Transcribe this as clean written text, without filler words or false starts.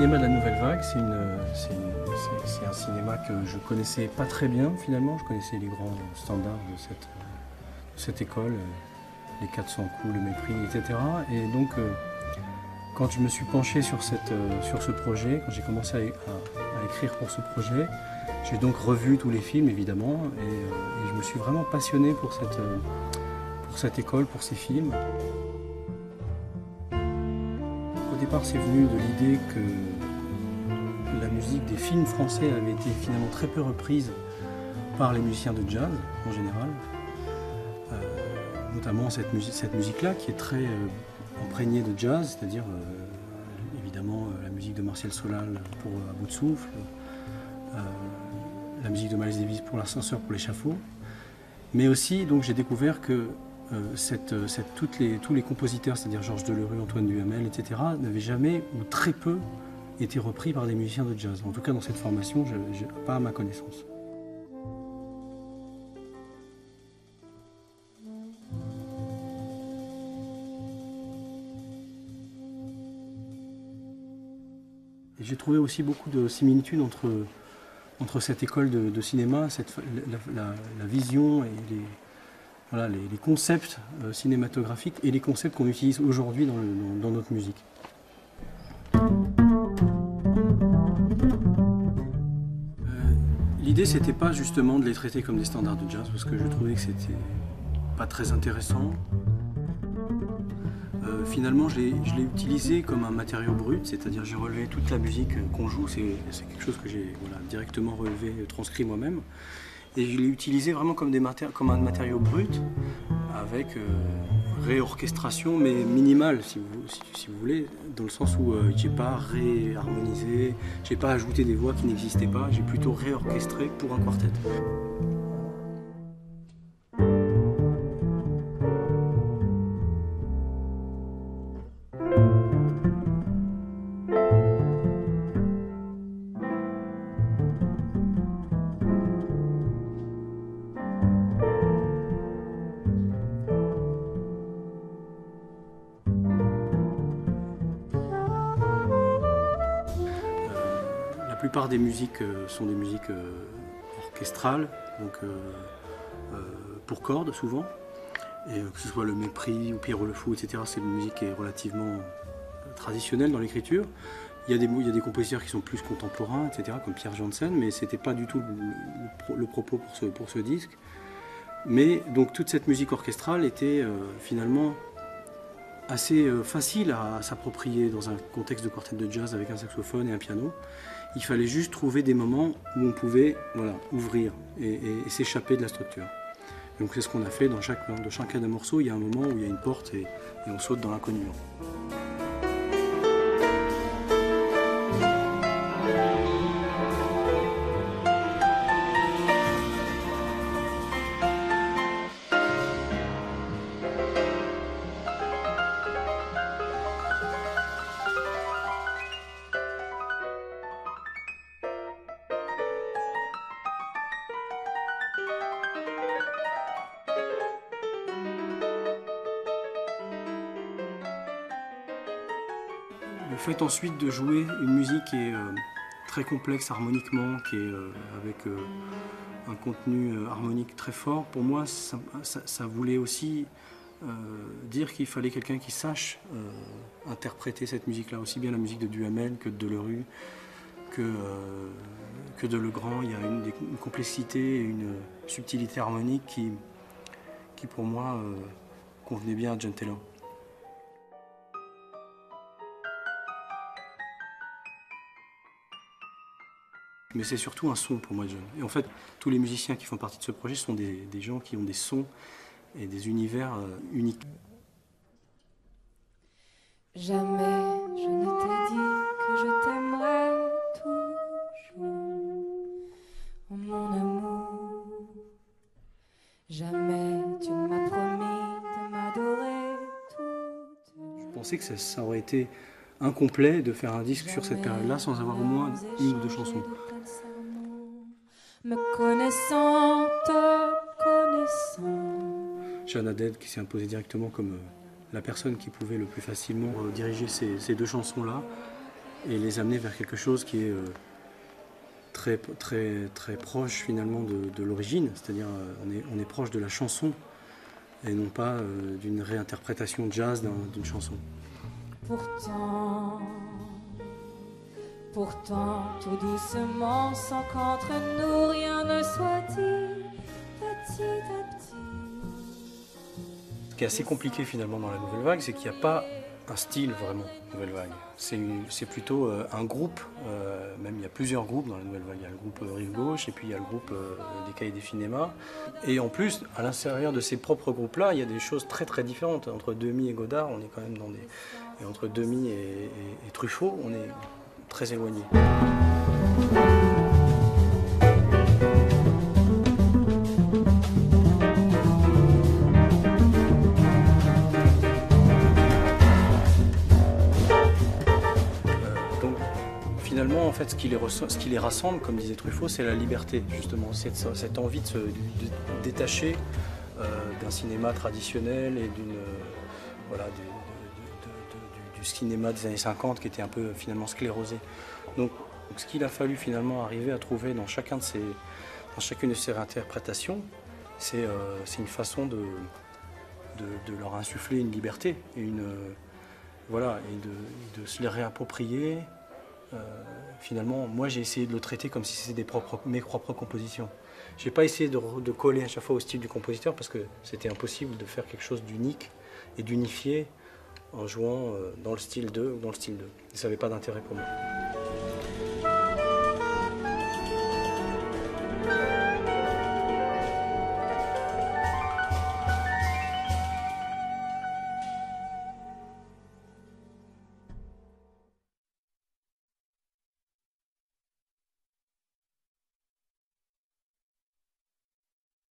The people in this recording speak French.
cinéma de la Nouvelle Vague, c'est un cinéma que je connaissais pas très bien finalement. Je connaissais les grands standards de cette école, les 400 coups, le mépris, etc. Et donc, quand je me suis penché sur ce projet, quand j'ai commencé à écrire pour ce projet, j'ai donc revu tous les films évidemment, et je me suis vraiment passionné pour cette école, pour ces films. Au départ, c'est venu de l'idée que la musique des films français avait été finalement très peu reprise par les musiciens de jazz en général, notamment cette musique-là qui est très imprégnée de jazz, c'est-à-dire évidemment la musique de Martial Solal pour À bout de souffle, la musique de Miles Davis pour L'ascenseur pour l'échafaud, mais aussi donc j'ai découvert que tous les compositeurs, c'est-à-dire Georges Delerue, Antoine Duhamel, etc., n'avaient jamais ou très peu été repris par des musiciens de jazz. En tout cas, dans cette formation, pas à ma connaissance. J'ai trouvé aussi beaucoup de similitudes entre cette école de cinéma, la vision et les concepts cinématographiques et les concepts qu'on utilise aujourd'hui dans notre musique. L'idée, c'était pas justement de les traiter comme des standards de jazz, parce que je trouvais que c'était pas très intéressant. Finalement, je l'ai utilisé comme un matériau brut, c'est-à-dire j'ai relevé toute la musique qu'on joue, c'est quelque chose que j'ai directement relevé, transcrit moi-même. Et je l'ai utilisé vraiment comme un matériau brut, avec réorchestration, mais minimale, si vous voulez, dans le sens où j'ai pas réharmonisé, j'ai pas ajouté des voix qui n'existaient pas, j'ai plutôt réorchestré pour un quartet. La plupart des musiques sont des musiques orchestrales, donc pour cordes souvent, et que ce soit le Mépris ou Pierrot le Fou, etc. C'est une musique qui est relativement traditionnelle dans l'écriture. Il y a des compositeurs qui sont plus contemporains, etc., comme Pierre Janssen, mais c'était pas du tout le propos pour ce disque. Mais donc toute cette musique orchestrale était finalement assez facile à s'approprier dans un contexte de quartet de jazz avec un saxophone et un piano. Il fallait juste trouver des moments où on pouvait ouvrir et s'échapper de la structure. Donc c'est ce qu'on a fait dans chacun des morceaux. Il y a un moment où il y a une porte et on saute dans l'inconnu. Le fait ensuite de jouer une musique qui est très complexe harmoniquement, qui est avec un contenu harmonique très fort, pour moi ça voulait aussi dire qu'il fallait quelqu'un qui sache interpréter cette musique-là, aussi bien la musique de Duhamel que de Delerue, que de Legrand. Il y a une complexité et une subtilité harmonique qui pour moi convenait bien à John Taylor. Mais c'est surtout un son pour moi, John. Et en fait, tous les musiciens qui font partie de ce projet sont des gens qui ont des sons et des univers uniques. Jamais je ne t'ai dit que je t'aimerais toujours, oh mon amour. Jamais tu ne m'as promis de m'adorer toute. Je pensais que ça aurait été incomplet de faire un disque sur cette période-là sans avoir au moins une ou deux chansons. Me connaissant, te connaissant. Jeanne Haddad qui s'est imposée directement comme la personne qui pouvait le plus facilement diriger ces deux chansons-là. et les amener vers quelque chose qui est très proche finalement de l'origine, c'est-à-dire on est proche de la chanson et non pas d'une réinterprétation jazz d'une chanson. Pourtant, tout doucement, sans qu'entre nous rien ne soit dit, petit à petit. Ce qui est assez compliqué finalement dans la nouvelle vague, c'est qu'il n'y a pas un style vraiment nouvelle vague. C'est plutôt un groupe, même il y a plusieurs groupes dans la nouvelle vague. Il y a le groupe Rive Gauche et puis il y a le groupe des Cahiers des Cinémas. Et en plus, à l'intérieur de ces propres groupes-là, il y a des choses très différentes. Entre Demy et Godard, on est quand même dans des... Et entre Demy et Truffaut, on est très éloignés. Finalement, en fait, ce qui les rassemble, comme disait Truffaut, c'est la liberté, justement. Cette envie de se détacher d'un cinéma traditionnel et voilà, du cinéma des années 50 qui était un peu finalement sclérosé. Donc ce qu'il a fallu finalement arriver à trouver dans chacune de ces réinterprétations, c'est une façon de leur insuffler une liberté et voilà, et de se les réapproprier. Finalement, moi j'ai essayé de le traiter comme si c'était mes propres compositions. J'ai pas essayé de coller à chaque fois au style du compositeur parce que c'était impossible de faire quelque chose d'unique et d'unifié en jouant dans le style 2 ou dans le style 2. Et ça n'avait pas d'intérêt pour moi.